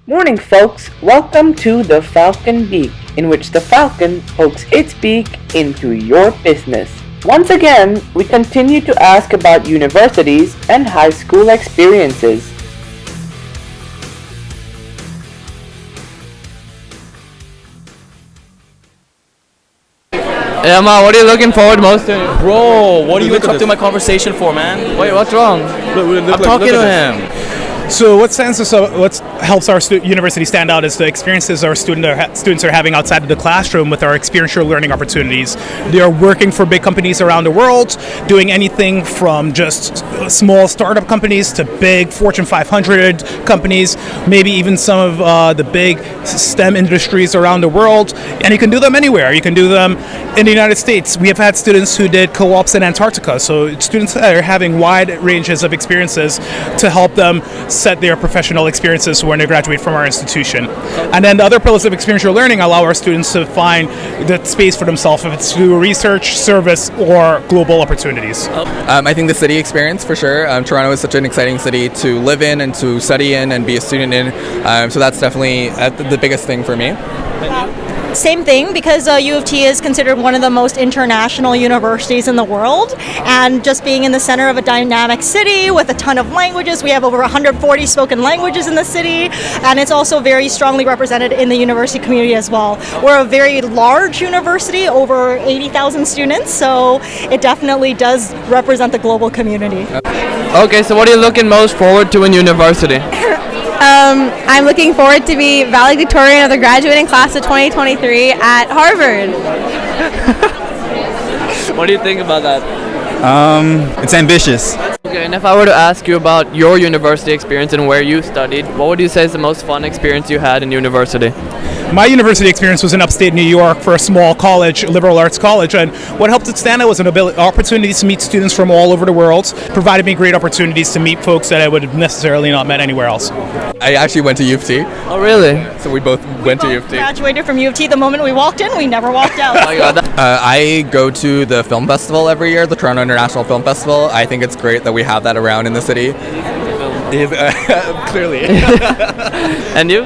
Morning, folks. Welcome to the Falcon Beak, in which the falcon pokes its beak into your business. Once again, we continue to ask about universities and high school experiences. Yeah, Ma, what are you looking forward most to? Bro, what are you interrupting my conversation for, man? Wait, what's wrong? I'm talking to him. So what helps our university stand out is the experiences our students are having outside of the classroom with our experiential learning opportunities. They are working for big companies around the world, doing anything from just small startup companies to big Fortune 500 companies, maybe even some of the big STEM industries around the world. And you can do them anywhere. You can do them in the United States. We have had students who did co-ops in Antarctica. So students are having wide ranges of experiences to help them set their professional experiences when they graduate from our institution. And then the other pillars of experiential learning allow our students to find the space for themselves, if it's through research, service, or global opportunities. I think the city experience, for sure. Toronto is such an exciting city to live in and to study in and be a student in. So that's definitely the biggest thing for me. Same thing, because U of T is considered one of the most international universities in the world, and just being in the center of a dynamic city with a ton of languages. We have over 140 spoken languages in the city, and it's also very strongly represented in the university community as well. We're a very large university, over 80,000 students, so it definitely does represent the global community. Okay, so what are you looking most forward to in university? I'm looking forward to be valedictorian of the graduating class of 2023 at Harvard. What do you think about that? It's ambitious. Okay, and if I were to ask you about your university experience and where you studied, what would you say is the most fun experience you had in university? My university experience was in upstate New York for a small college, liberal arts college, and what helped it stand out was an opportunity to meet students from all over the world, provided me great opportunities to meet folks that I would have necessarily not met anywhere else. I actually went to U of T. Oh, really? So we both went to U of T. Graduated from U of T. The moment we walked in, we never walked out. Oh my God. I go to the film festival every year, the Toronto International Film Festival. I think it's great that we have that around in the city. Clearly. And you?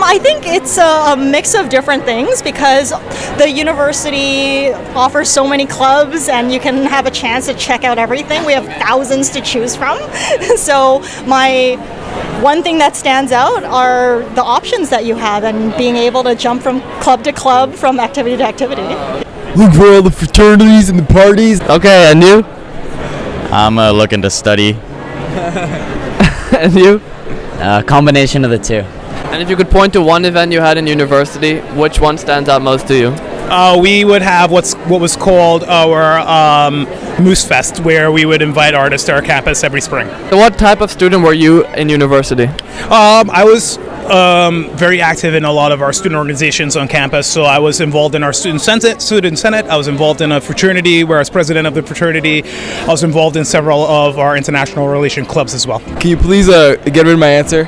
I think it's a mix of different things, because the university offers so many clubs and you can have a chance to check out everything. We have thousands to choose from. So my one thing that stands out are the options that you have and being able to jump from club to club, from activity to activity. Look for all the fraternities and the parties. Okay, and you? I'm looking to study. And you? Combination of the two. And if you could point to one event you had in university, which one stands out most to you? We would have what was called our Moose Fest, where we would invite artists to our campus every spring. So what type of student were you in university? I was very active in a lot of our student organizations on campus. So I was involved in our student senate. I was involved in a fraternity where I was president of the fraternity. I was involved in several of our international relation clubs as well. Can you please get rid of my answer?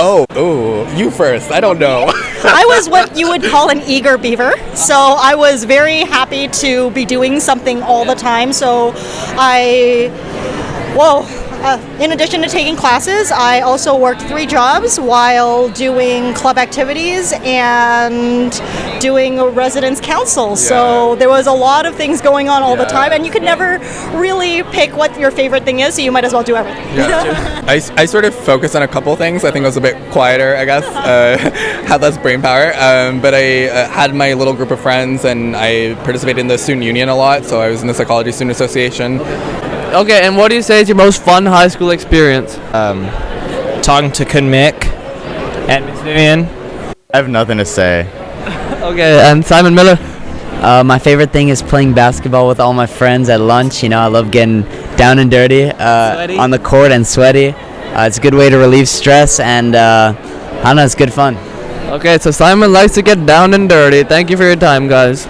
Oh, you first. I don't know. I was what you would call an eager beaver, so I was very happy to be doing something all the time. So in addition to taking classes, I also worked 3 jobs while doing club activities and doing a residence council. Yeah. So there was a lot of things going on all the time, and you could never really pick what your favorite thing is, so you might as well do everything. Yeah. I sort of focused on a couple things. I think I was a bit quieter, I guess, had less brain power, but I had my little group of friends, and I participated in the student union a lot, so I was in the Psychology Student Association. Okay, and what do you say is your most fun high school experience? Talking to Kun Mick and Miss Vivian. I have nothing to say. Okay, and Simon Miller? My favorite thing is playing basketball with all my friends at lunch. You know, I love getting down and dirty on the court and sweaty. It's a good way to relieve stress, and I don't know, it's good fun. Okay, so Simon likes to get down and dirty. Thank you for your time, guys.